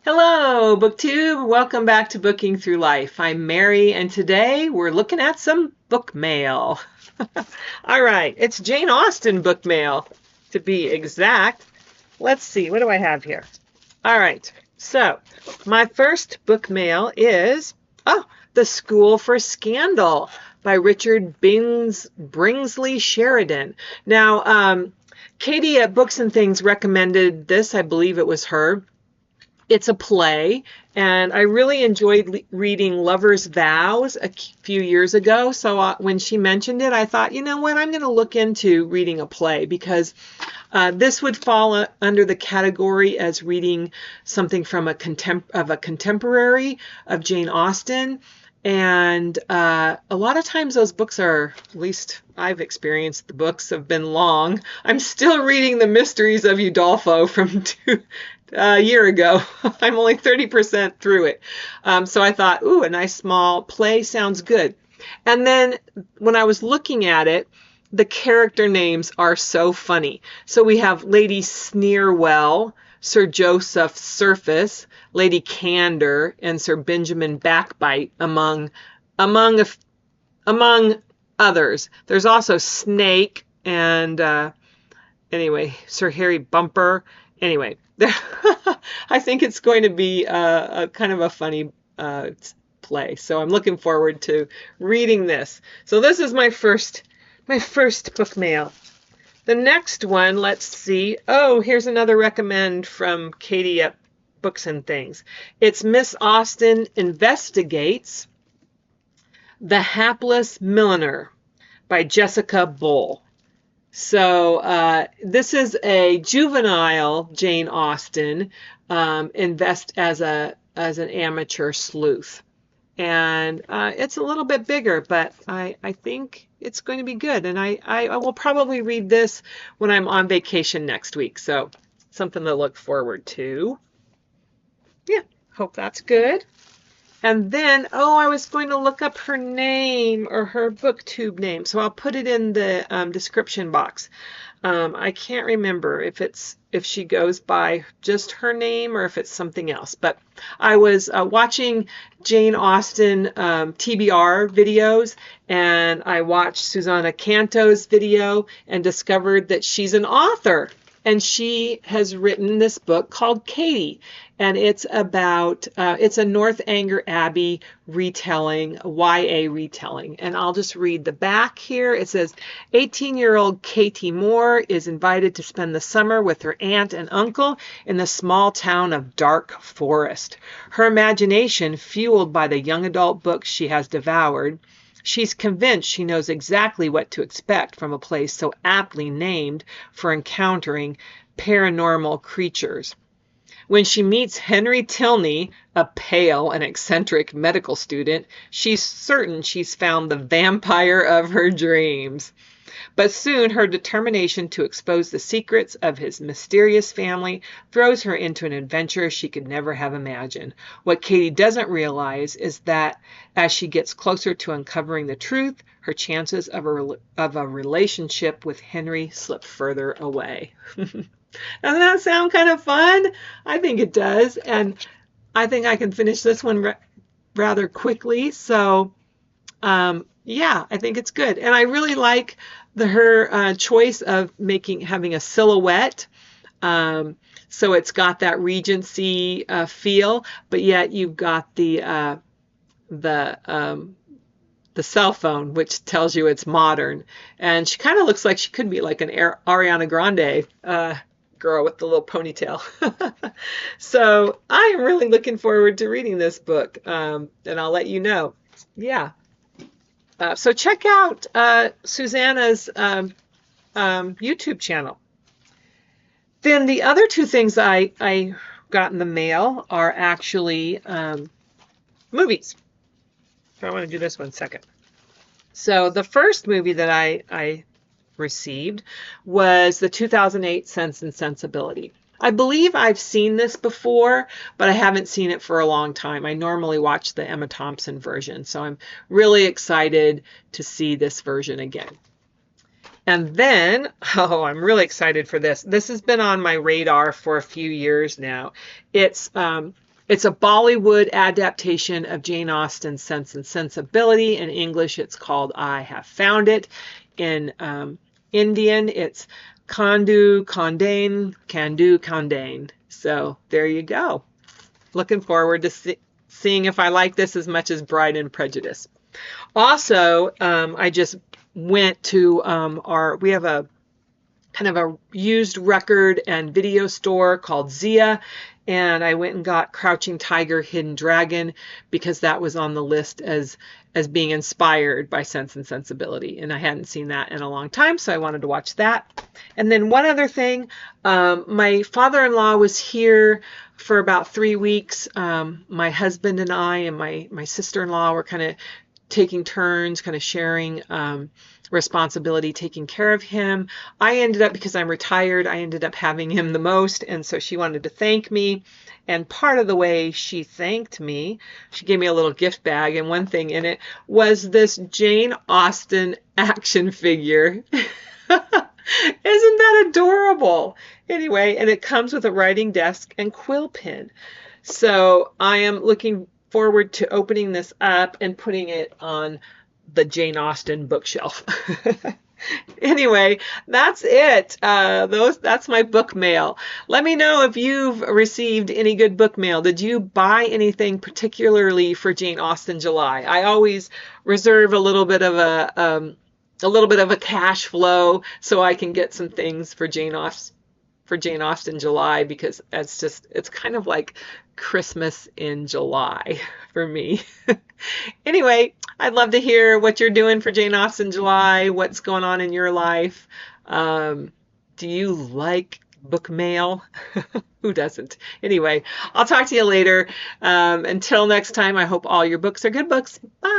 Hello, BookTube. Welcome back to Booking Through Life. I'm Mary, and today we're looking at some book mail. All right, it's Jane Austen book mail, to be exact. Let's see, what do I have here? All right, so my first book mail is, The School for Scandal by Richard Brinsley Sheridan. Now, Katie at Books and Things recommended this. I believe it was her. It's a play, and I really enjoyed reading Lover's Vows a few years ago. So when she mentioned it, I thought, you know what, I'm going to look into reading a play because this would fall under the category as reading something from a contemporary of Jane Austen. And a lot of times those books are, at least I've experienced, the books have been long. I'm still reading The Mysteries of Udolpho from a year ago. I'm only 30% through it. So I thought, ooh, a nice small play sounds good. And then when I was looking at it, the character names are so funny. So we have Lady Sneerwell, Sir Joseph Surface, Lady Candor, and Sir Benjamin Backbite, among others. There's also Snake and anyway, Sir Harry Bumper. Anyway, I think it's going to be a kind of a funny play. So I'm looking forward to reading this. So this is my first book mail. The next one, let's see. Oh, here's another recommend from Katie at Books and Things. It's Miss Austen Investigates The Hapless Milliner by Jessica Bull. So this is a juvenile Jane Austen invest as an amateur sleuth. And it's a little bit bigger, but I think it's going to be good. And I will probably read this when I'm on vacation next week. So something to look forward to. Yeah, hope that's good. And then, I was going to look up her name or her booktube name. So I'll put it in the description box. I can't remember if she goes by just her name or if it's something else. But I was watching Jane Austen TBR videos, and I watched Susanna Kanto's video and discovered that she's an author. And she has written this book called Caytee, and it's about, it's a Northanger Abbey retelling, YA retelling. And I'll just read the back here. It says, 18-year-old Caytee Moore is invited to spend the summer with her aunt and uncle in the small town of Dark Forest. Her imagination, fueled by the young adult books she has devoured, she's convinced she knows exactly what to expect from a place so aptly named for encountering paranormal creatures. When she meets Henry Tilney, a pale and eccentric medical student, she's certain she's found the vampire of her dreams. But soon her determination to expose the secrets of his mysterious family throws her into an adventure she could never have imagined. What Caytee doesn't realize is that as she gets closer to uncovering the truth, her chances of a relationship with Henry slip further away. Doesn't that sound kind of fun? I think it does. And I think I can finish this one rather quickly. So yeah, I think it's good. And I really like her choice of having a silhouette. So it's got that Regency feel, but yet you've got the cell phone, which tells you it's modern. And she kind of looks like she could be like an Ariana Grande girl with the little ponytail. So I am really looking forward to reading this book, and I'll let you know. Yeah. So check out Susanna's YouTube channel. Then the other two things I got in the mail are actually movies. So I want to do this one second. So the first movie that I received was the 2008 Sense and Sensibility. I believe I've seen this before, but I haven't seen it for a long time. I normally watch the Emma Thompson version, so I'm really excited to see this version again. And then, I'm really excited for this. This has been on my radar for a few years now. It's It's a Bollywood adaptation of Jane Austen's Sense and Sensibility. In English, it's called I Have Found It. In Indian, it's Kandukondain Kandukondain. So there you go. Looking forward to seeing if I like this as much as Bride and Prejudice. Also, I just went to we have a kind of a used record and video store called Zia, and I went and got Crouching Tiger, Hidden Dragon because that was on the list as being inspired by Sense and Sensibility, and I hadn't seen that in a long time, so I wanted to watch that. And then one other thing, my father-in-law was here for about 3 weeks. My husband and I and my sister-in-law were kind of taking turns, kind of sharing responsibility, taking care of him. I ended up, because I'm retired, I ended up having him the most, and so she wanted to thank me. And part of the way she thanked me, she gave me a little gift bag, and one thing in it was this Jane Austen action figure. Isn't that adorable? Anyway, and it comes with a writing desk and quill pen. So I am looking forward to opening this up and putting it on the Jane Austen bookshelf. Anyway, that's it. That's my book mail. Let me know if you've received any good book mail. Did you buy anything particularly for Jane Austen July? I always reserve a little bit of a cash flow so I can get some things for Jane Austen July, because it's kind of like Christmas in July for me. Anyway, I'd love to hear what you're doing for Jane Austen July, what's going on in your life. Do you like book mail? Who doesn't? Anyway, I'll talk to you later. Until next time, I hope all your books are good books. Bye.